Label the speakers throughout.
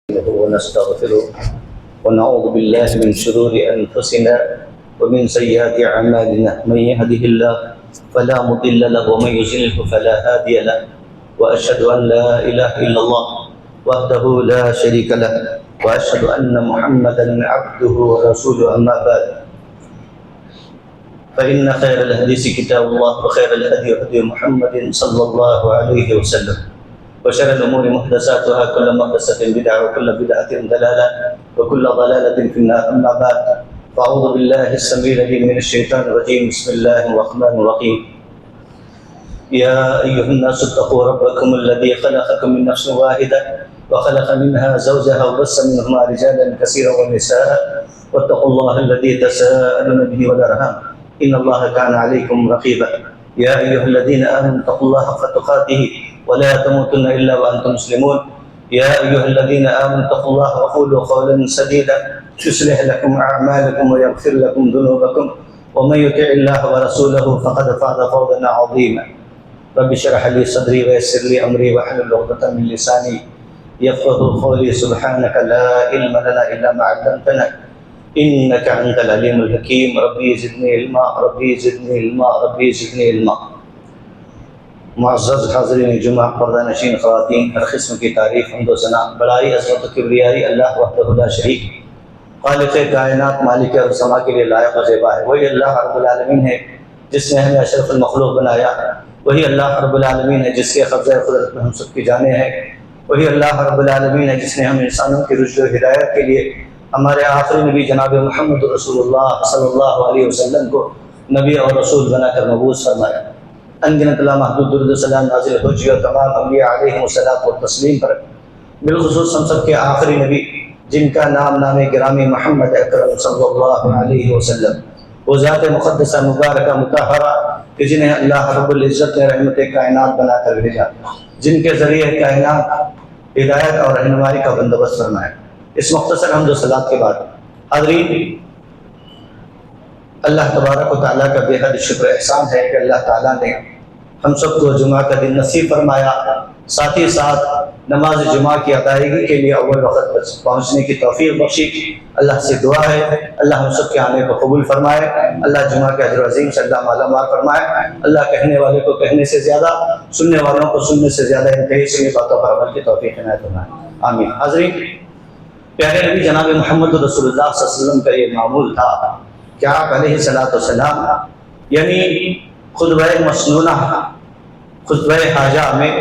Speaker 1: ونستغفره ونعوذ بالله من شرور أنفسنا ومن سيئات أعمالنا. من يهده الله فلا مضل له ومن يضلل فلا هادي له، وأشهد أن لا إله إلا الله وحده لا شريك له، وأشهد أن محمدا عبده ورسوله. أما بعد، فإن خير الحديث كتاب الله وخير الهدي هدي محمد صلى الله عليه وسلم، وشر الأمور محدثاتها، كل محدثة بدعة وكل بدعة ضلالة وكل ضلالة في النار. أما بعد، فأعوذ بالله السميع العليم من الشيطان الرجيم. بسم الله الرحمن الرحيم. يا أيها الناس اتقوا ربكم الذي خلقكم من نفس واحدة وخلق منها زوجها وبث منهما رجالا كثيرا ونساء، واتقوا الله الذي تساءلون به والأرحام إن الله كان عليكم رقيبا. يا أيها الذين آمنوا اتقوا الله حق تقاته ولا تموتن إلا وأنتم مسلمون. يا أيها الذين آمنوا اتقوا الله وقولوا قولا سديدا يصلح لكم أعمالكم ويغفر لكم ذنوبكم، ومن يطع الله ورسوله فقد فاز فوزا عظيما. رب اشرح لي صدري ويسر لي أمري واحلل عقدة من لساني يفقهوا قولي. سبحانك لا علم لنا إلا ما علمتنا إنك أنت العليم الحكيم. ربي زدني علما، ربي زدني علما، ربي زدني علما. معزز حاضرین جمعہ، پردہ نشین خواتین، ہر قسم کی تعریف حمد و ثنا بڑائی عظمت و کبریائی اللہ وحدہ لا شریک، خالق کائنات، مالک ارض سما کے لیے لائق و زیبا ہے. وہی اللہ رب العالمین ہے جس نے ہمیں اشرف المخلوق بنایا. وہی اللہ رب العالمین ہے جس کے قبضہ قدرت میں ہم سب کی جانیں ہیں. وہی اللہ رب العالمین ہے جس نے ہم انسانوں کی رشد و ہدایت کے لیے ہمارے آخری نبی جناب محمد رسول اللہ صلی اللہ علیہ وسلم کو نبی اور رسول بنا کر مبعوث فرمایا. انگنت لامحدود درود و سلام نازل ہو چکے تمام انبیاء علیہم الصلاۃ والتسلیم پر، بالخصوص ہم سب کے آخری نبی جن کا نام گرامی محمد اکرم صلی اللہ علیہ وسلم، وہ ذات مقدسہ مبارکہ مطہرہ کہ جنہیں اللہ رب العزت نے رحمت کائنات بنا کر بھیجا، جن کے ذریعے کائنات ہدایت اور رہنمائی کا بندوبست فرمایا. اس مختصر حمد و صلات کے بعد حاضرین، اللہ تبارک و تعالیٰ کا بے حد شکر احسان ہے کہ اللہ تعالیٰ نے ہم سب کو جمعہ کا دن نصیب فرمایا، ساتھ ہی ساتھ نماز جمعہ کی ادائیگی کے لیے اول وقت پر پہنچنے کی توفیق بخشی. اللہ سے دعا ہے اللہ ہم سب کے آنے کو قبول فرمائے، اللہ جمعہ کے اجر عظیم سے اللہ مالا مال فرمائے، اللہ کہنے والے کو کہنے سے زیادہ، سننے والوں کو سننے سے زیادہ انتہائی سنی باتوں پر عمل کی توفیق عنایت فرمائے. آمین. حاضرین، پیارے نبی جناب محمد رسول اللہ صلی اللہ علیہ وسلم کا یہ معمول تھا کہ آپ علیہ الصلوۃ والسلام یعنی خطبہ مسنونہ، خطبہ حاجہ میں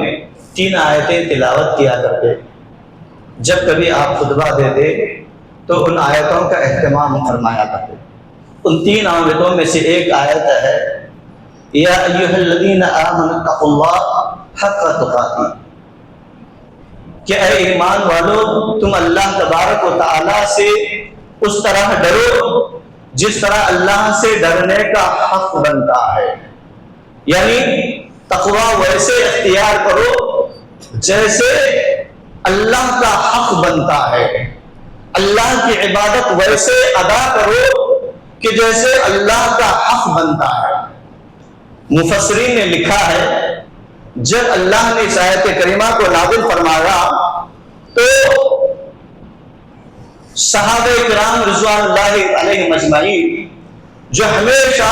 Speaker 1: 3 آیتیں تلاوت کیا کرتے. جب کبھی آپ خطبہ دیتے تو ان آیتوں کا اہتمام فرمایا کرتے. ان 3 آیتوں میں سے ایک آیت ہے یا ایھا الذین آمنوا اتقوا اللہ حق تقاتہ، کہ اے ایمان والو تم اللہ تبارک و تعالی سے اس طرح ڈرو جس طرح اللہ سے ڈرنے کا حق بنتا ہے. یعنی تقویٰ ویسے اختیار کرو جیسے اللہ کا حق بنتا ہے، اللہ کی عبادت ویسے ادا کرو کہ جیسے اللہ کا حق بنتا ہے. مفسرین نے لکھا ہے جب اللہ نے اس آیت کریمہ کو نازل فرمایا تو صحابہ کرام رضوان اللہ علیہم اجمعین جو ہمیشہ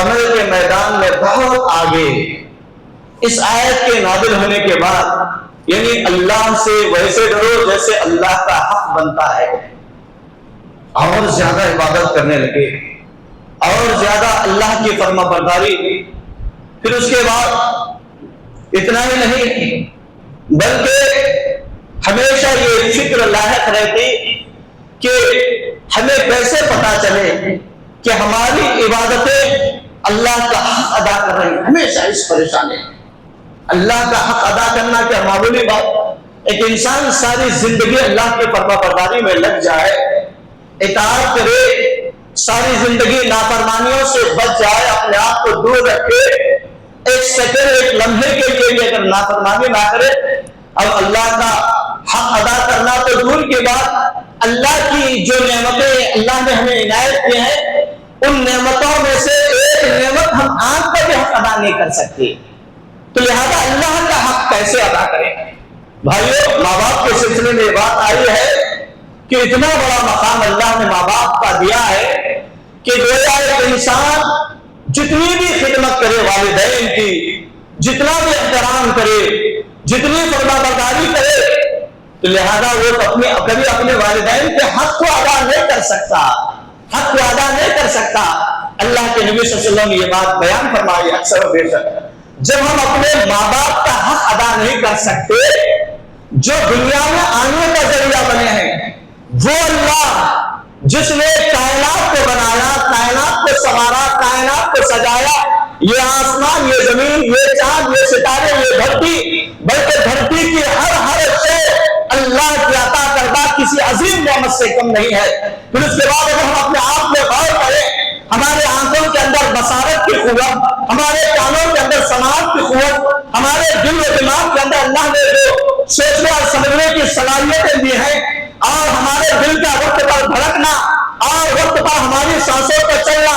Speaker 1: عمل کے میدان میں بہت آگے، اس آیت کے نازل ہونے کے بعد یعنی اللہ سے ویسے ڈرو جیسے اللہ کا حق بنتا ہے، اور زیادہ عبادت کرنے لگے اور زیادہ اللہ کی فرما برداری. پھر اس کے بعد اتنا ہی نہیں بلکہ ہمیشہ یہ فکر لاحق رہتی کہ ہمیں کیسے پتا چلے کہ ہماری عبادتیں اللہ کا حق ادا کر رہی ہیں. ہمیشہ اس پریشانی، اللہ کا حق ادا کرنا کیا معمولی بات. ایک انسان ساری زندگی اللہ کی فرما برداری میں لگ جائے، اطاعت کرے، ساری زندگی نافرمانیوں سے بچ جائے، اپنے آپ کو دور رکھے، ایک سیکنڈ ایک لمحے کے لیے بھی اگر نافرمانی نہ کرے، اب اللہ کا حق ادا کرنا تو دور کی بات، اللہ کی جو نعمتیں اللہ نے ہمیں عنایت کی ہیں ان نعمتوں میں سے ایک نعمت ہم آنکھ کا بھی حق ادا نہیں کر سکتے، تو لہذا اللہ کا حق کیسے ادا کریں. بھائیو ماں باپ کے سلسلے میں یہ بات آئی ہے کہ اتنا بڑا مقام اللہ نے ماں باپ کا دیا ہے کہ گویا ایک انسان جتنی بھی خدمت کرے والدین کی، جتنا بھی احترام کرے، جتنی فرما برداری کرے، تو لہذا وہ کبھی اپنے والدین کے حق کو ادا نہیں کر سکتا، حق کو ادا نہیں کر سکتا۔ اللہ کے نبی صلی اللہ علیہ وسلم نے یہ بات بیان فرمائی اکثر و بیشتر، جب ہم اپنے ماں باپ کا حق ادا نہیں کر سکتے، جو دنیا میں آنے کا ذریعہ بنے ہیں، وہ اللہ جس نے کائنات کو بنایا، کائنات کو سنوارا، کائنات کو سجایا، یہ آسمان، یہ زمین، یہ چاند، یہ ستارے، یہ دھرتی، بلکہ دھرتی کی ہر شے اللہ کی عطا کردہ کسی عظیم نعمت سے کم نہیں ہے۔ پھر اس کے بعد اگر ہم اپنے آپ میں غور کریں، ہمارے آنکھوں کے اندر بصارت کی قوت، ہمارے کانوں کے اندر سماعت کی قوت، ہمارے دل و دماغ کے اندر اللہ نے جو سوچنے اور سمجھنے کی صلاحیتیں دی ہیں، اور ہمارے دل کا وقت پر دھڑکنا اور وقت پر ہماری سانسوں پر چلنا،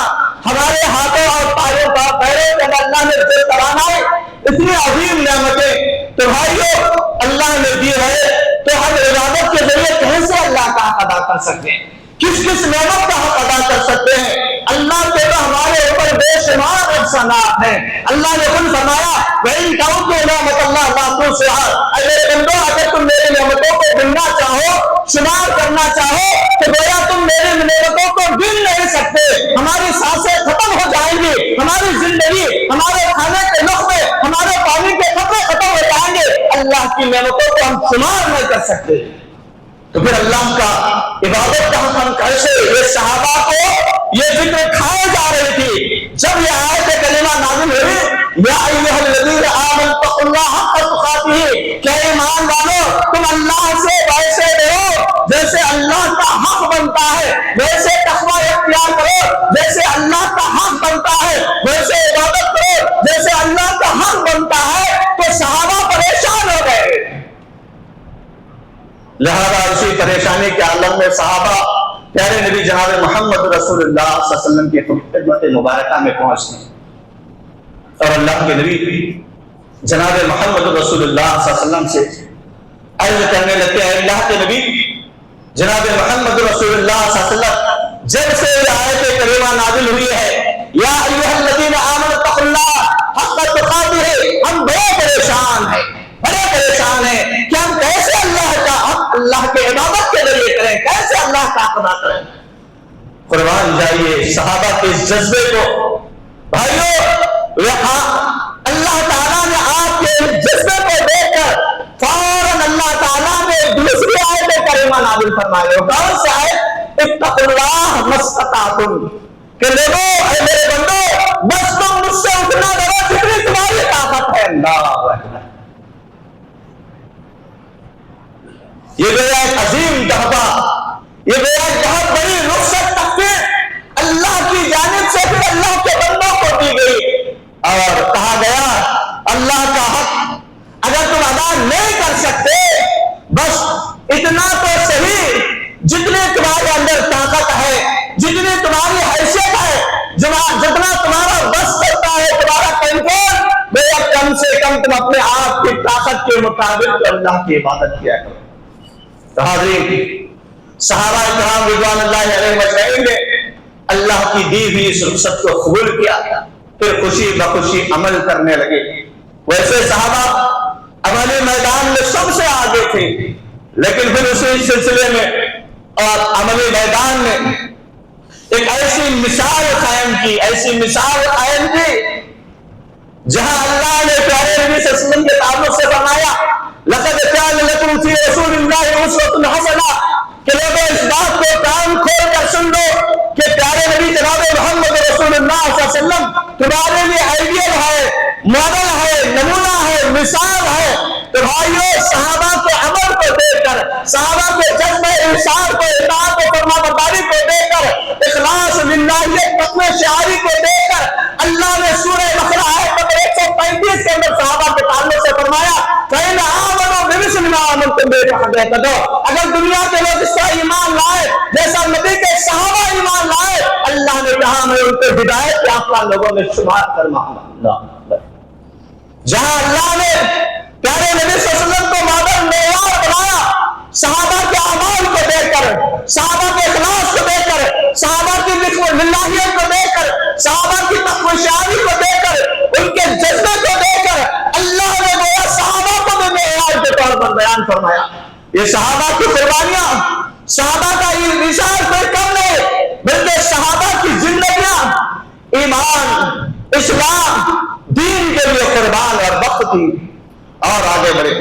Speaker 1: ہمارے ہاتھوں اور پیروں کے اندر اللہ نے دل کرانا ہے، اتنی عظیم نعمتیں تو بھائیو اللہ نے دی ہے، تو ہم عبادت کے ذریعے کیسے اللہ کا حق ادا کر سکتے ہیں؟ کس نعمت کا حق ادا کر سکتے ہیں؟ اللہ کے تو ہمارے اوپر بے شمار احسانات ہیں۔ اللہ نے خود فرمایا وَإِن تَعُدُّوا نِعْمَتَ اللَّهِ لَا تُحْصُوهَا، اے بندو اگر تم میری نعمتوں کو گننا چاہو، شمار کرنا چاہو، تو گویا تم میری نعمتوں کو گن نہیں سکتے۔ ہماری سانسیں ختم ہو جائیں گی، ہماری زندگی، ہمارے کھانے کے لقمے، ہمارے پانی کے قطرے ختم ہو جائیں گے، اللہ کی نعمتوں کو ہم شمار نہیں کر سکتے۔ تو پھر اللہ کا عبادت کا ہم کیسے؟ یہ صحابہ کو یہ ذکر کھائے جا رہی تھی جب یہ آیت کریمہ نازل ہوئی، یا ایھا الذین آمنوا اتقوا اللہ حق تقاتہ، کہ ایمان والو تم اللہ سے ویسے رہو جیسے اللہ کا حق بنتا ہے، ویسے تقوی اختیار کرو جیسے اللہ کا حق بنتا ہے، ویسے عبادت کرو جیسے اللہ کا حق بنتا ہے۔ تو صحابہ پریشان ہو گئے، لہذا اسی پریشانی کے عالم میں صحابہ پیارے نبی جناب محمد رسول اللہ صلی اللہ علیہ وسلم کی خدمت مبارکہ میں پہنچتے ہیں، اور اللہ کے نبی جناب محمد رسول اللہ صلی اللہ علیہ وسلم سے عرض کرنے لگتے ہیں، اللہ کے نبی جناب محمد رسول اللہ صلی اللہ علیہ وسلم، جب سے یہ آیت کریمہ نازل ہوئی ہے یا ایھا الذین آمنوا اتقوا اللہ حق تقاتہ، ہم بڑے پریشان ہیں کہ ہم کیسے اللہ کا حق، اللہ کے عبادت کے ذریعے کریں، کیسے اللہ کا حق ادا کریں۔ قربان جائیے صحابہ کے جذبے کو بھائیو، اللہ تعالیٰ نے آپ کے جذبے کو دیکھ کر فوراً اللہ تعالیٰ نے دوسری آیت کریمہ نازل فرمائی، کون سی آیت؟ اتقوا اللہ ما استطعتم، کہ لوگوں اے میرے بندو بس تم مجھ سے اتنا ڈرو جتنی تمہاری طاقت ہے۔ اللہ اکبر، یہ گویا ایک عظیم تحفہ، یہ گویا ایک بہت بڑی رخصت تخفیف اللہ کی جانب سے پھر اللہ کے بندوں کو دی گئی، اور کہا گیا اللہ کا حق اگر تم ادا نہیں کر سکتے، بس اتنا تو صحیح، جتنی تمہارے اندر طاقت ہے، جتنی تمہاری حیثیت ہے، جتنا تمہارا بس کرتا ہے، تمہارا کنٹرول، گویا کم سے کم تم اپنے آپ کی طاقت کے مطابق اللہ کی عبادت کیا کرو۔ حاضرین، صحابہ کرام رضوان اللہ علیہ مجمعین نے اللہ کی دی ہوئی اس رخصت کو قبول کیا، پھر خوشی بخوشی عمل کرنے لگے۔ ویسے صحابہ عملی میدان میں سب سے آگے تھے، لیکن پھر اسی سلسلے میں اور عملی میدان میں ایک ایسی مثال قائم کی، جہاں اللہ نے پیارے نبی صلی اللہ علیہ وسلم کے تعلق سے فرمایا لقد كان لكم في رسول الله اسوة حسنة، کہ لوگوں اس بات کو کان کھول کر سن لو کہ پیارے نبی جناب محمد رسول اللہ صلی اللہ علیہ وسلم تمہارے لیے آئیڈیل ہے، ماڈل ہے، نمونہ ہے، مثال ہے۔ تو بھائیو صحابہ کے عمل کو دیکھ کر، صحابہ کے جذبہ انصاف کو، اطاعت و فرما برداری کو دیکھ کر، اخلاص للہیت تقوی شعاری کو دیکھ کر اللہ نے سورہ بقرہ آیت نمبر 135 کے اندر صحابہ کے تعلق سے فرمایا فَإِنْ آمَنُوا بِمِثْلِ مَا آمَنْتُم بِهِ فَقَدْ اهْتَدَوْا، اگر دنیا کے لوگ اس کا ایمان لائے جیسا نبی کے صحابہ ایمان لائے، اللہ نے کہا میں ان کو ہدایت یافتہ لوگوں میں شمار فرماؤں گا۔ جہاں اللہ نے پیارے نبی صلی اللہ علیہ وسلم کو ماڈل نے صحابہ کے اعمال کو دیکھ کر، صحابہ کے اخلاص کو دیکھ کر، صحابہ کی للہیت کو دیکھ کر، صحابہ کی تقوی شعاری کو دیکھ کر، ان کے جذبے کو دیکھ کر اللہ نے گویا صحابہ کو بھی معیار کے طور پر بیان فرمایا۔ یہ صحابہ کی قربانیاں، صحابہ کا یہ مثال کوئی کم نہیں، بلکہ صحابہ کی زندگیاں ایمان، اسلام، دین کے لیے قربان اور وقت تھی اور آگے بڑھے۔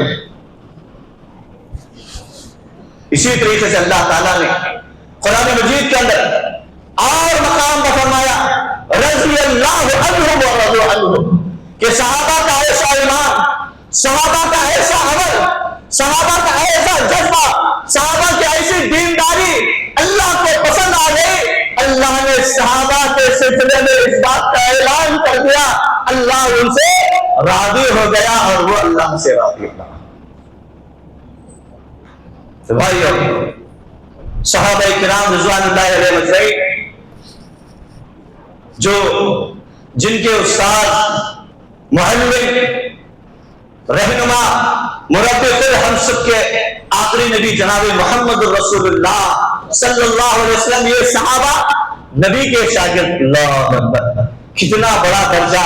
Speaker 1: اسی طریقے سے اللہ تعالیٰ نے قرآن مجید کے اندر اور مقام پر فرمایا رضی اللہ عنہم ورضوا عنہ، کہ صحابہ کا ایسا ایمان، صحابہ کا ایسا عمل، صحابہ کا ایسا جذبہ، صحابہ کی ایسی دینداری اللہ کو پسند آ گئی، اللہ نے صحابہ کے سلسلے میں اس بات کا اعلان کر دیا اللہ ان سے راضی ہو گیا اور وہ اللہ سے راضی ہوا۔ تو بھائیو، صحابہ کرام رضوان اللہ علیہ اجمعین جن کے استاد، معلم، رہنما، مربی ہم سب کے آخری نبی جناب محمد رسول اللہ صلی اللہ علیہ وسلم، یہ صحابہ نبی کے شاگرد۔ اللہ اکبر، کتنا بڑا درجہ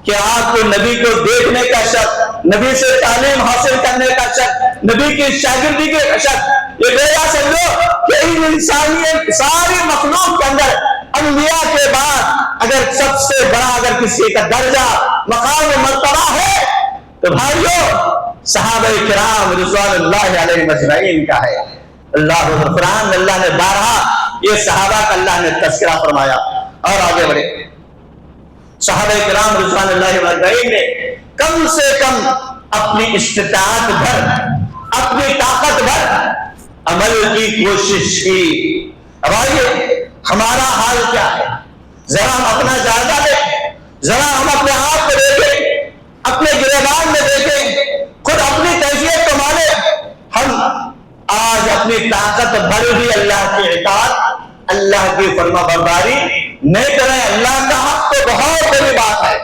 Speaker 1: کہ آپ کو نبی کو دیکھنے کا شک، نبی سے تعلیم حاصل کرنے کا شک، نبی کی شاگردی کے شک، یہ گویا سمجھو کہ ان انسانیت ساری مخلوق کے اندر انبیاء کے بعد اگر سب سے بڑا اگر کسی کا درجہ، مقام و مرتبہ ہے تو بھائیو صحابہ کرام رضوان اللہ علیہ اجمعین کا ہے۔ اللہ قرآن میں اللہ نے بارہا یہ صحابہ کا اللہ نے تذکرہ فرمایا۔ اور آگے بڑھے، صحابہ کرام رضوان اللہ اجمعین نے کم سے کم اپنی استطاعت بھر، اپنی طاقت بھر عمل کی کوشش کی۔ اب آئیے ہمارا حال کیا ہے، ذرا ہم اپنا جائزہ لیں، ذرا ہم اپنے آپ کو دیکھیں، اپنے گریبان میں دیکھیں، خود اپنی کیفیت کو مانیں۔ ہم آج اپنی طاقت بھر بھی اللہ کی اطاعت، اللہ کی فرما برداری نہیں کریں۔ اللہ کا حق تو بہت بڑی بات ہے،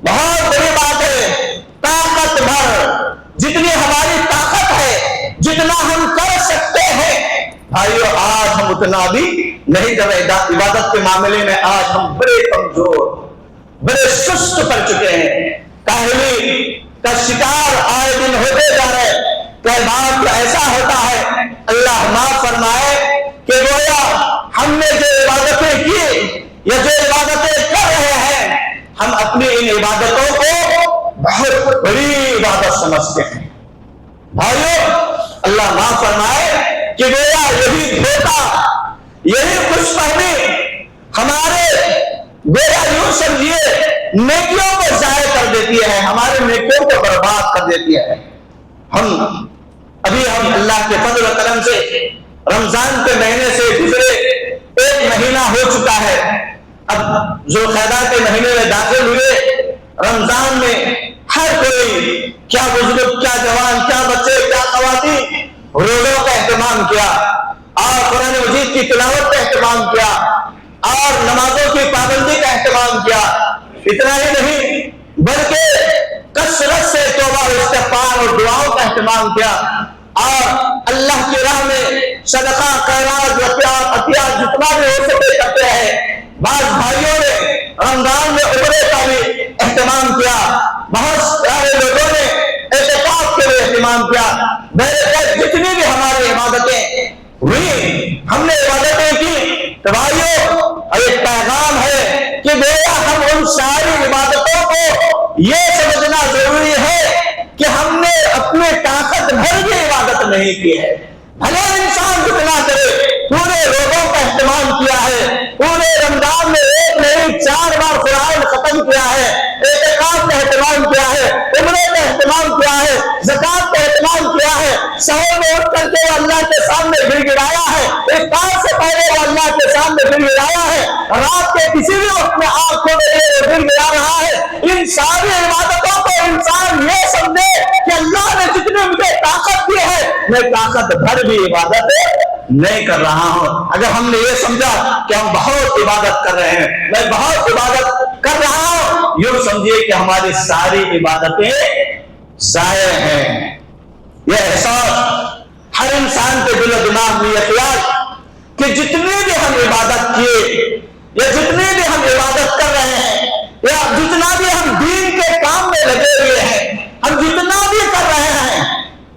Speaker 1: بہت بڑی بات ہے۔ طاقت بھر جتنی ہماری طاقت ہے، جتنا ہم کر سکتے ہیں بھائیو، آج ہم اتنا بھی نہیں کر رہے۔ عبادت کے معاملے میں آج ہم بڑے کمزور، بڑے سست پڑ چکے ہیں، کاہلی کا شکار آئے دن ہوتے جا رہے۔ کئی بار تو ایسا ہوتا ہے اللہ معاف فرمائے کہ گویا ہم نے جو عبادتیں کی یا جو عبادتیں کر رہے ہیں، ہم اپنی ان عبادتوں کو بہت بڑی عبادت سمجھتے ہیں۔ بھائیو اللہ معاف فرمائے کہ گویا یہی دھوکہ، یہی خوش فہمی ہمارے گویا یوں سمجھیے نیکیوں کو ضائع کر دیتی ہے، ہمارے نیکیوں کو برباد کر دیتی ہے۔ ہم اللہ کے فضل و کرم سے رمضان کے مہینے سے گزرے 1 مہینہ ہو چکا ہے، اب ذوالقعدہ کے مہینے میں داخل ہوئے۔ رمضان میں ہر کوئی، کیا بزرگ، کیا جوان، کیا بچے، کیا خواتین، روزوں کا اہتمام کیا اور قرآن مجید کی تلاوت کا اہتمام کیا اور نمازوں کی پابندی کا اہتمام کیا۔ اتنا ہی نہیں بلکہ کثرت سے توبہ و استغفار اور دعاؤں کا اہتمام کیا اور اللہ کی راہ میں صدقہ، خیرات، عطیات جتنا بھی ہو سکے کرتے ہیں۔ بعض بھائیوں نے رمضان میں عمرے کا بھی اہتمام کیا، بہت سارے لوگوں نے اعتکاف کے لیے اہتمام کیا۔ جتنی بھی ہماری عبادتیں ہوئی، ہم نے عبادتیں کی، تو بھائیوں ایک پیغام ہے کہ گویا ہم ان ساری عبادتوں کو یہ سمجھنا ضروری ہے کہ ہم نے اپنے طاقت بھر کی عبادت نہیں کی ہے۔ بھلے انسان جتنا کرے، پورے روزوں کا اہتمام کیا ہے، پورے رمضان میں 1 نہیں 4 بار قرآن ختم کیا ہے، اعتکاف کا اہتمام کیا ہے، عمرے کا اہتمام کیا ہے، زکات کا اہتمام کیا ہے، سحر میں اٹھ کر کے وہ اللہ کے سامنے گر گرایا ہے، افطار سے پہلے وہ اللہ کے سامنے گر گرایا ہے، رات کے کسی بھی وقت میں آنکھ کھولے گر گرا رہا ہے۔ ان ساری عبادتوں کو انسان یہ سمجھے کہ اللہ نے جتنے مجھے طاقت دی ہے، میں طاقت بھر بھی عبادت نہیں کر رہا ہوں۔ اگر ہم نے یہ سمجھا کہ ہم بہت عبادت کر رہے ہیں، میں بہت عبادت کر رہا ہوں، یوں سمجھیے کہ ہماری ساری عبادتیں ضائع ہیں۔ یہ احساس ہر انسان کے دل و دماغ میں یہ خیال کہ جتنے بھی ہم عبادت کیے یا جتنے بھی ہم عبادت کر رہے ہیں یا جتنا بھی ہم دین کے کام میں لگے ہوئے ہیں، ہم جتنا بھی کر رہے ہیں،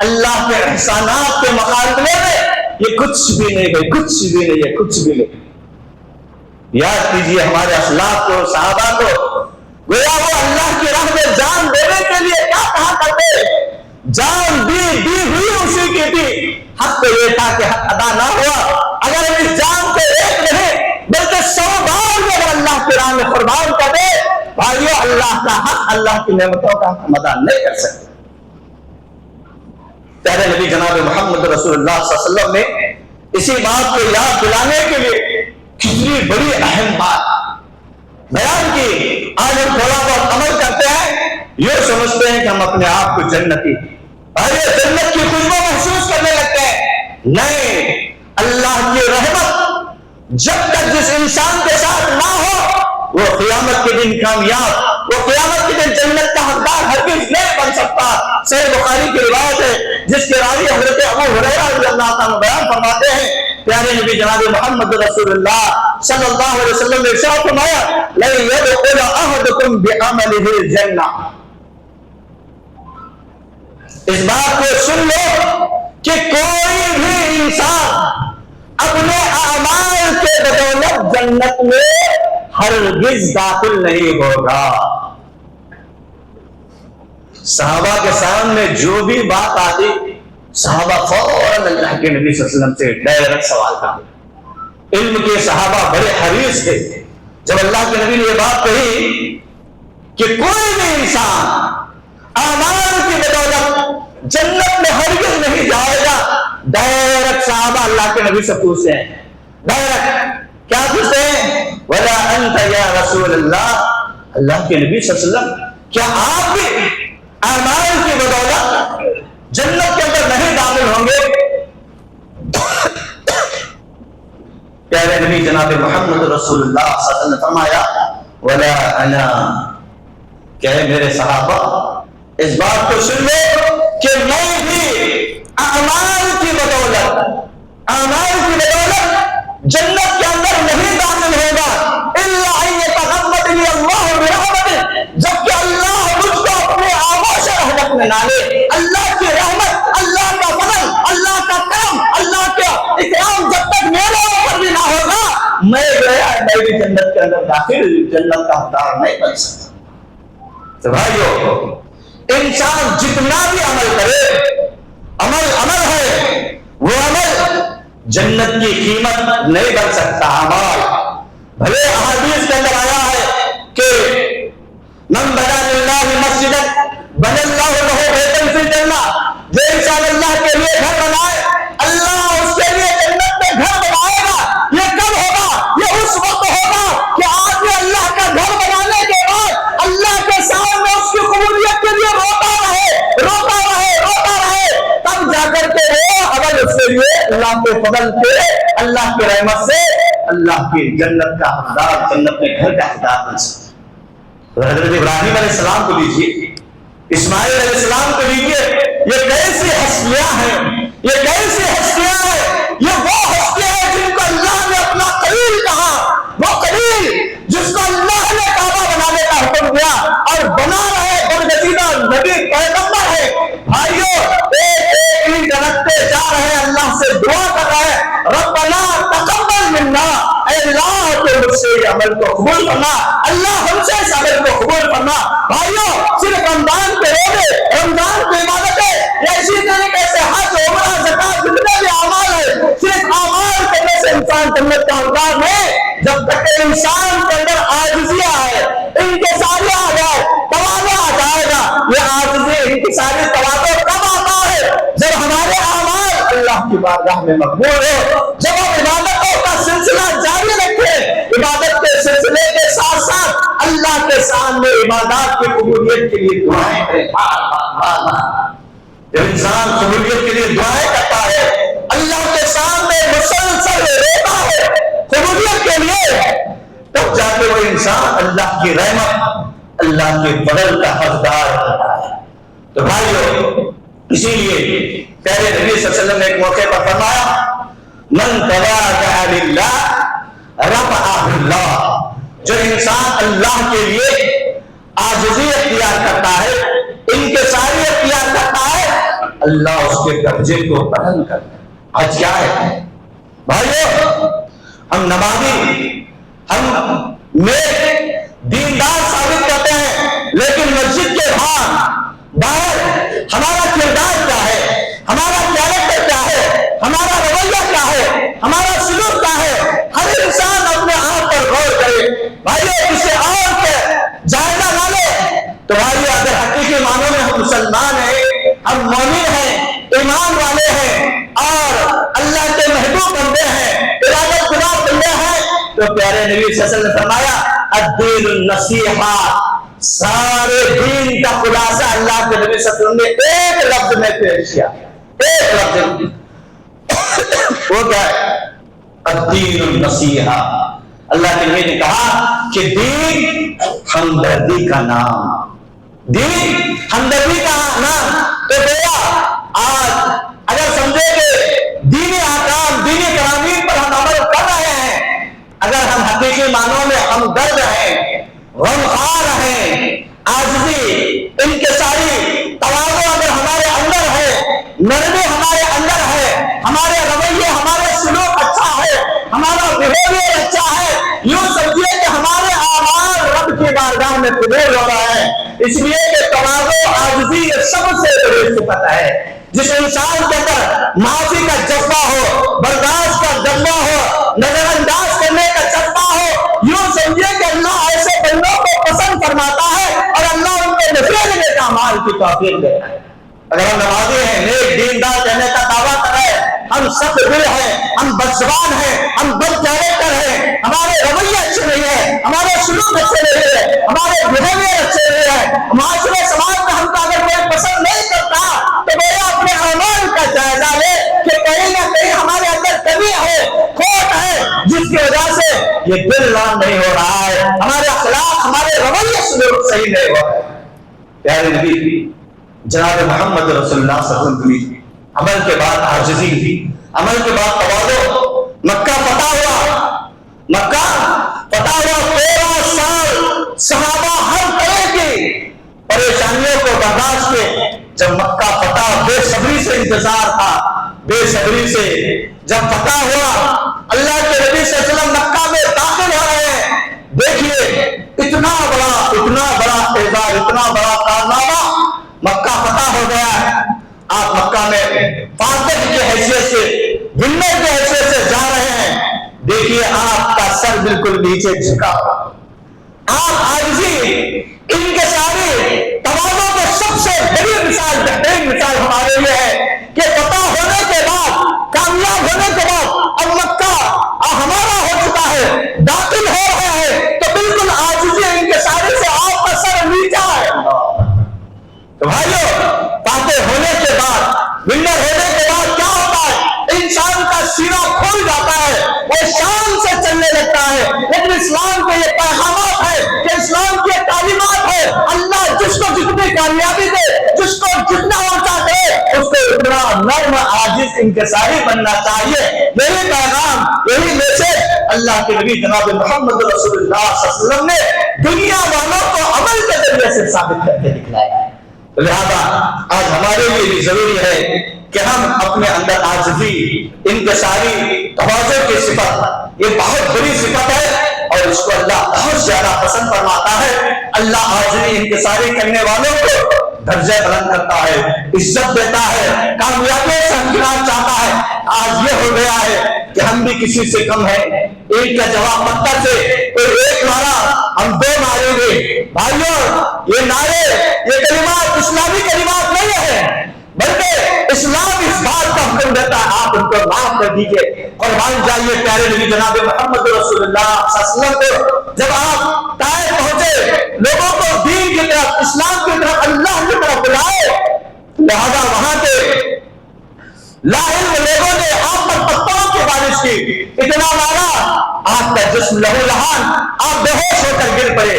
Speaker 1: اللہ کے احسانات کے مقابلے میں یہ کچھ بھی نہیں ہے، کچھ بھی نہیں ہے، کچھ بھی نہیں۔ یاد کیجیے ہمارے اسلاف کو، صحابہ کو، گویا وہ اللہ کی راہ میں جان دینے کے لیے کیا کہا کرتے؟ جان دی ہوئی اسی کی تھی، حق تو یہ تھا کہ حق ادا نہ ہوا، اگر اس جان کو ایک نہیں بلکہ 100 بار بھی اگر اللہ کی راہ میں قربان کر دے، بھائیو اللہ کا حق، اللہ کی نعمتوں کا ہم ادا نہیں کر سکتے۔ پیارے نبی جناب محمد رسول اللہ صلی اللہ علیہ وسلم نے اسی بات کو یاد دلانے کے لیے کتنی بڑی اہم بات بیان کی۔ آج ہم تھوڑا بہت عمل کرتے ہیں، یہ سمجھتے ہیں کہ ہم اپنے آپ کو جنتی جنت کی خوشبو محسوس کرنے لگتے ہیں۔ نہیں، اللہ کی رحمت جب تک جس انسان کے ساتھ نہ ہو وہ قیامت کے دن کامیاب، وہ قیامت کے دن جنت کا حقدار ہرگز نہیں بن سکتا۔ صحیح بخاری کی روایت ہے جس کے راوی حضرت ابو ہریرہ رضی اللہ تعالیٰ بیان فرماتے ہیں، پیارے نبی جناب محمد رسول اللہ صلی اللہ علیہ وسلم نے ارشاد فرمایا، لَن يَدْخُلَ أَحَدُكُمْ بِعَمَلِهِ الْجَنَّةَ۔ اس بات کو سن لو کہ کوئی بھی انسان اپنے اعمال کے بدولت جنت میں ہرگز داخل نہیں ہوگا۔ صحابہ کے سامنے جو بھی بات آتی، صحابہ فوراً اللہ کے نبی صلی اللہ علیہ وسلم سے ڈائریکٹ سوال کرتے۔ علم کے صحابہ بڑے حریص تھے۔ جب اللہ کے نبی نے یہ بات کہی کہ کوئی بھی انسان اعمال کی بدولت جنت میں ہرگز نہیں جائے گا، ڈائریکٹ صحابہ اللہ کے نبی سے پوچھتے ہیں، ڈائریکٹ کیا پوچھتے ہیں؟ وَلَا أَنْتَ يَا رَسُولَ اللَّهِ، اللہ کے نبی صلی اللہ علیہ وسلم کیا آپ بھی اعمال کی بدولت جنت کے اندر نہیں داخل ہوں گے؟ پیارے نبی جناب محمد رسول اللہ صلی اللہ علیہ وسلم نے فرمایا، وَلَا أَنَا، کہ میرے صحابہ اس بات کو سن لو کہ میں بھی اعمال کی بدولت جنت کے اندر نہیں داخل ہوگا، الا ان يتغمدني الله برحمته، جبکہ اللہ مجھ کو اپنے آغوش رحمت میں ڈالے۔ اللہ کی رحمت، اللہ کا فضل، اللہ کا کرم، اللہ کا اکرام جب تک میرے اوپر بھی نہ ہوگا، میں بھی جنت کے اندر داخل، جنت کا حقدار نہیں بن سکتا۔ تو بھائیو، انسان جتنا بھی عمل کرے، عمل ہے، وہ عمل جنت کی قیمت نہیں بن سکتا۔ عمل بھلے احادیث کے اندر آیا ہے کہ من بنا للہ مسجدا بنى اللہ لہ بیتا فی الجنہ، جو انسان اللہ کے لیے گھر بنائے، اللہ اس کے لیے جنت میں گھر بنائے گا۔ یہ کب ہوگا؟ یہ اس وقت ہوگا کہ آدمی اللہ کا گھر بنانے کے بعد اللہ کے سامنے اس کی قبولیت کے لیے روتا رہے، تب جا کر کے وہ عمل اس کے لیے اللہ کے فضل سے، اللہ کی رحمت سے اللہ کی جنت کا حقدار، جنت میں گھر کا حقدار بن سکتا۔ حضرت ابراہیم علیہ السلام کو لیجیے، اسماعیل علیہ السلام کو لیجیے، یہ کیسی ہستیاں ہیں، یہ کیسی ہستیاں ہیں، یہ وہ ہستیاں ہیں جن کو اللہ نے اپنا خلیل کہا، وہ خلیل جس کو اللہ نے کعبہ بنانے کا حکم دیا اور بنا رہے، برگزیدہ نبی پیغمبر ہے۔ بھائیو، ایک ہی جنتے جا رہے، اللہ سے دعا کر رہے، ربنا تقبل منا، اے اللہ تو مجھ سے یہ عمل کو قبول کرنا، اللہ ہم سے اس عمل کو قبول کرنا۔ بھائیو، صرف رمضان کے روزے، رمضان کی عبادتیں، یا اسی طریقے سے حج، عمرہ، زکات، جتنے بھی اعمال ہیں، صرف اعمال کرنے سے انسان جنت کا حقدار نہیں، جب تک کہ انسان کے اندر عاجزی آئے، انکساری آ جائے، تواضع آ جائے گا۔ یہ عاجزی، انکساری، تواضع کب آتا ہے؟ جب ہمارے اعمال اللہ کی بارگاہ میں مقبول ہو، جب ہم عبادتوں کا سلسلہ جاری رکھیں، عبادت کے سلسلے کے ساتھ ساتھ اللہ کے سامنے عبادات کی قبولیت کے لیے دعائیں کریں۔ جب انسان قبولیت کے لیے دعائیں کرتا ہے، اللہ کے سامنے مسلسل روتا ہے قبولیت کے لیے، تب جا کے وہ انسان اللہ کی رحمت، اللہ کے فضل کا حقدار ہوتا ہے۔ تو بھائیو، اسی لیے پیارے نبی صلی اللہ علیہ وسلم نے ایک موقع پر فرمایا من تواضع للہ رفعہ اللہ، جو انسان اللہ کے لیے عاجزی اختیار کرتا ہے، انکساری اختیار کرتا ہے، اللہ اس کے درجے کو بلند کرتا ہے۔ آج کیا ہے بھائیو، ہم نمازی، ہم نیک دیندار ثابت کرتے ہیں، لیکن مسجد کے باہر ہمارا کردار کیا ہے، ہمارا کیریکٹر کیا ہے، ہمارا رویہ کیا ہے، ہمارا سلوک کیا ہے؟ ہر انسان اپنے آپ پر غور کرے بھائیو، کسی اور کے جائزہ نہ لے۔ تو بھائیو، اگر حقیقی معنوں میں ہم مسلمان ہیں، ہم مومن ہیں، ایمان والے ہیں اور اللہ کے محبوب بندے ہیں، ارادت خدا بندے ہیں، تو پیارے نبی صلی اللہ علیہ وسلم نے فرمایا الدین النصیحہ، سارے دین کا خلاصہ اللہ کے نبی صلی اللہ علیہ وسلم نے ایک لفظ میں پیش کیا، ایک لفظ، وہ کیا ہے؟ الدین النصیحہ۔ اللہ کے نبی نے کہا کہ دین ہمدردی کا نام، دین ہمدردی کا نام۔ تو گویا آج اگر سمجھے کہ دینی احکام، دینی قوانین پر ہم عمل کر رہے ہیں، اگر ہم حقیقی معنوں میں ہمدرد ہیں، غمخوار ہیں، عاجزی، انکساری، تواضع اگر ہمارے اندر ہے، نرمی ہمارے اندر ہے، ہمارے رویے، ہمارے سلوک اچھا ہے، ہمارا بیہیویئر اچھا ہے، یوں سمجھیے کہ ہمارے اعمال رب کی بارگاہ میں قبول ہو رہا ہے۔ اس لیے کہ تواضع، عاجزی یہ سب سے بڑی صفت ہے۔ جس انسان کے اندر معافی کا جذبہ ہو، برداشت کا جذبہ ہو، نظر انداز کرنے کا جذبہ ہو، یوں سمجھیے کہ اللہ ایسے بندوں کو پسند فرماتا ہے اور اللہ ان کے نفرت کے اعمال کی توفیق دیتا ہے۔ اگر ہم نمازی ہیں، نیک دیندار کہنے کا دعویٰ کر رہے ہیں، ہم سخت دل ہیں، ہم بدزبان ہیں، ہم بد کیریکٹر ہیں، ہمارے رویے اچھے نہیں ہیں، ہمارے سلوک اچھے نہیں ہیں، ہمارے بیہیویئر اچھے نہیں ہیں، معاشرے سماج میں ہم کو اگر کوئی پسند نہیں کرتا تو میرا اپنے اعمال کا جائزہ لے کہ کہیں نہ کہیں ہمارے اندر کمی ہے، کھوٹ ہے، جس کی وجہ سے یہ دل رام نہیں ہو رہا ہے، ہمارے اخلاق، ہمارے رویے سلوک صحیح نہیں ہو رہا ہے۔ پیارے نبی جناب محمد رسول اللہ صلی اللہ علیہ وسلم کی عمل کے بعد عاجزی تھی، عمل کے بعد تواضع۔ مکہ فتح ہوا، مکہ فتح ہوا، 13 سال صحابہ ہر طرح کی پریشانیوں کو برداشت کے، جب مکہ فتح بے صبری سے انتظار تھا، بے صبری سے جب فتح ہوا، اللہ کے نبی صلی اللہ علیہ وسلم مکہ میں داخل ہو رہے ہیں۔ دیکھیے اتنا بڑا اعزاز، اتنا بڑا کارنامہ، مکہ فتح ہو گیا ہے، آپ مکہ میں فاتح کی حیثیت سے، ونر کی حیثیت سے جا رہے ہیں۔ دیکھیے آپ کا سر بالکل نیچے جھکا، آپ عاجزی، انکساری، تواضع کی سب سے بڑی مثال، بہترین مثال ہمارے لیے ہے کہ فتح ہونے کے بعد، کامیاب ہونے کے بعد اب مکہ ہمارا ہو چکا ہے، داخل ہو رہے ہیں، تو بالکل عاجزی، انکساری سے آپ کا سر نیچا ہے۔ تو بھائیو، فاتح ہونے کے بعد، ونر ہونے کے بعد کیا ہوتا ہے؟ انسان کا سینہ کھل جاتا ہے، وہ شان سے چلنے لگتا ہے۔ لیکن اسلام کے یہ پیغامات ہے کہ اسلام کی تعلیمات ہے، اللہ جس کو جتنی کامیابی دے، جس کو جتنا اونچا دے، اس کو اتنا نرم، عاجز، انکساری بننا چاہیے۔ یہی پیغام، یہی میسج اللہ کے نبی جناب محمد رسول اللہ صلی اللہ علیہ وسلم نے دنیا والوں کو عمل کے ذریعے سے ثابت کر کے دکھلایا ہے۔ لہذا آج ہمارے لیے بھی ضروری ہے کہ ہم اپنے اندر عاجزی، انکساری، تواضع کی صفت، یہ بہت بڑی صفت ہے اور اس کو اللہ بہت زیادہ پسند فرماتا ہے۔ اللہ عاجزی، انکساری کرنے والوں کو درجہ بلند کرتا ہے، عزت دیتا ہے، کامیابی سے ہمکنار چاہتا ہے۔ آج یہ ہو گیا ہے کہ ہم بھی کسی سے کم ہیں، ایک کا جواب پتھر سے، کوئی ایک مارا ہم 2 ماریں گے۔ بھائیو، یہ نعرے، یہ کلمات اسلامی کلمات نہیں ہے، بلکہ اسلام اس بات کا حکم دیتا ہے آپ ان کو معاف کر دیجئے۔ قربان جائیے پیارے نبی جناب محمد رسول اللہ صلی اللہ علیہ وسلم کو جب آپ طائف پہنچے، لوگوں کو دین کی طرف، اسلام کی طرف، اللہ کی طرف بلائے، لہذا وہاں کے لا علم لوگوں نے آپ پر پتھروں کی بارش کی، اتنا مارا آپ کا جسم لہو لہان، آپ بے ہوش ہو کر گر پڑے۔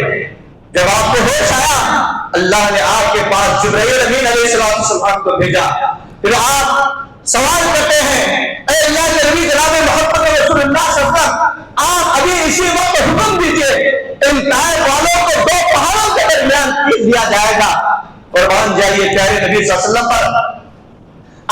Speaker 1: جب آپ کو ہوش آیا، اللہ نے آپ کے پاس جبرائیل امین علیہ السلام کو بھیجا۔ پھر آپ سوال کرتے ہیں اے اللہ کے نبی جناب محمد رسول اللہ صلی اللہ علیہ وسلم، آپ ابھی اسی وقت حکم دیجئے ان طائف والوں کو دو پہاڑوں کے درمیان پیس دیا جائے گا۔ قربان جائیے پیارے نبی صلی اللہ علیہ وسلم پر،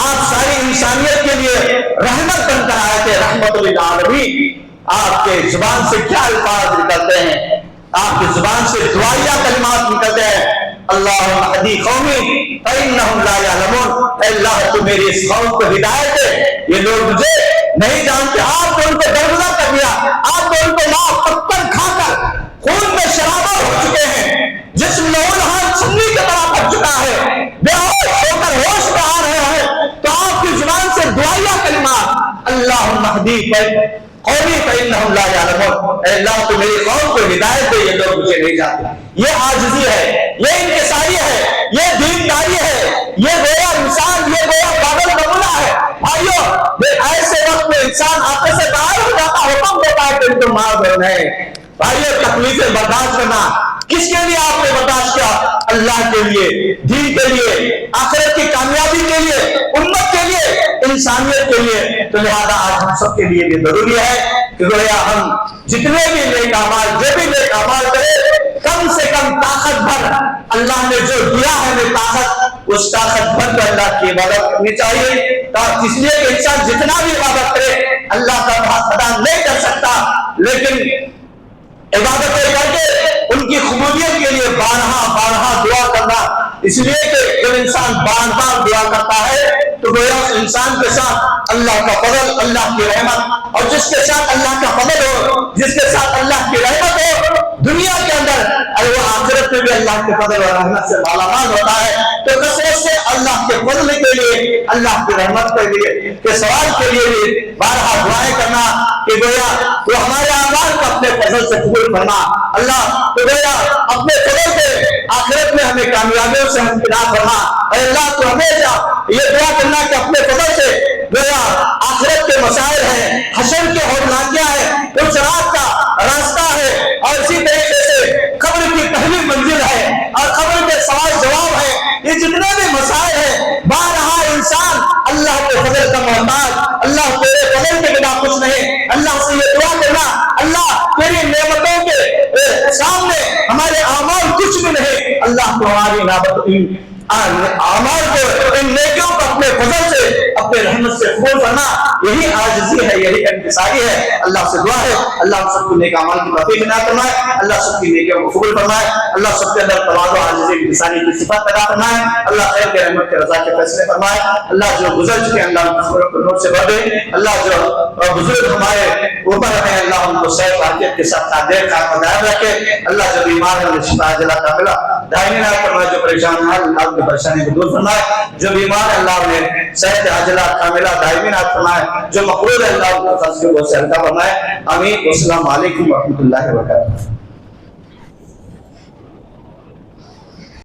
Speaker 1: آپ ساری انسانیت کے لیے رحمت بن کر آئے تھے، رحمت للعالمین۔ آپ کے زبان سے کیا الفاظ نکلتے ہیں؟ آپ کی زبان سے دعائیہ کلمات نکلتے ہیں، اللہم اہدی قومی فإنہم لا یعلمون، اے اللہ تو میری اس قوم کو ہدایت دے، یہ لوگ مجھے نہیں جانتے۔ آپ نے ان کو درگزر کر دیا، آپ نے ان کو ناک پتھر کھا کر خون میں شرابہ ہو چکے ہیں، جسم لہو لہان چنی کی طرح پھٹ چکا ہے، بے ہوش ہو کر ہوش میں آ رہے ہیں، تو آپ کی زبان سے دعائیہ کلمات اللہم اہدی قومی فإنہم لا یعلمون، اے اللہ تو میری قوم کو ہدایت دے، یہ لوگ مجھے نہیں جانتے۔ یہ عاجزی ہے، یہ انکساری ہے، یہ دینداری ہے، یہ گویا انسان، یہ گویا قابل نمونہ ہے۔ بھائیو ایسے وقت میں انسان آپ سے باہر ہو جاتا، حکم دیتا ہے کہ ان کو مار دو۔ نہیں بھائیو، تکلیفیں برداشت کرنا کس کے لیے آپ نے برداشت کیا؟ اللہ کے لیے، دین کے لیے، آخرت کی کامیابی کے لیے، امت کے لیے، انسانیت کے لیے۔ تو لہذا آج ہم سب کے لیے بھی ضروری ہے کہ گویا ہم جتنے بھی نیک اعمال، جو بھی نیک اعمال کریں، کم سے کم طاقت بھر اللہ نے جو دیا ہے ہمیں طاقت، اس طاقت بھر کر اللہ کی عبادت کرنی چاہیے، تاکہ اس لیے کہ انسان جتنا بھی عبادت کرے اللہ کا بہت ادا نہیں کر سکتا، لیکن عبادتیں کر کے ان کی قبولیت کے لیے بارہا دعا کرنا، اس لیے کہ جب انسان بار بار دعا کرتا ہے تو گویا انسان کے ساتھ اللہ کا فضل، اللہ کی رحمت، اور جس کے ساتھ اللہ کا فضل ہو، جس کے ساتھ اللہ کی رحمت ہو دنیا کے اندر، اور وہ آخرت میں بھی اللہ کے فضل اور رحمت سے مالا مال ہوتا ہے۔ تو کثرت سے اللہ کے فضل کے لیے، اللہ کی رحمت کے لیے، کے سوال کے لیے بھی بارہا دعائیں کرنا کہ گویا وہ ہمارے اعمال کو اپنے فضل سے قبول فرما۔ اللہ تو گویا اپنے فضل سے آخرت میں ہمیں کامیابیوں سے ہمکنار فرما۔ اور اللہ تو ہمیشہ یہ دعا کرنا کہ اپنے فضل سے گویا آخرت کے مسائل ہیں، حشر کے ہولناکیاں ہیں، اس رات کا راستہ ہے، اور اسی طریقے سے قبر کی پہلی منزل ہے، اور قبر کے سوال جواب ہے، یہ جتنے بھی مسائل ہیں، بارہا انسان اللہ کے فضل کا محتاج، اللہ تیرے فضل کے بنا کچھ نہیں، اللہ سے یہ دعا کرنا اللہ تیری نعمتوں کے سامنے ہمارے اعمال کچھ بھی نہیں، اللہ تو ہماری اعمال کو، ان نیکیوں کو اپنے فضل سے، اپنے رحمت سے قبول کرنا، یہی عاجزی ہے، یہی انکساری ہے۔ اللہ سے دعا ہے اللہ ہم سب کو نیک اعمال کی توفیق عطا فرمائے، اللہ سب کی نیکیوں کو قبول فرمائے، اللہ سب کے اندر تواضع، عاجزی، انکساری کی صفات پیدا فرمائے، اللہ خیر کے رحمت کے رضا کے فیصلے فرمائے، اللہ جو گزر چکے اللہ ان کو نور سے بھر دے، اللہ جو بزرگ ہمارے اوپر ہیں اللہ ان کو صحت عافیت کے ساتھ قادر قائم رکھے، اللہ جو بیمار ہے انہیں شفا عاجلہ کاملہ دائمی عطا فرمائے، جو پریشان ہیں اللہ ان کی پریشانی کو دور فرمائے، جو بیمار ہے اللہ انہیں صحت عاجلہ کاملہ دائمی عطا فرمائے، جو مقروض ہے اللہ ان کو قرض کے بوجھ سے ہلکا فرمائے۔ آمین۔ السلام علیکم ورحمۃ اللہ وبرکاتہ۔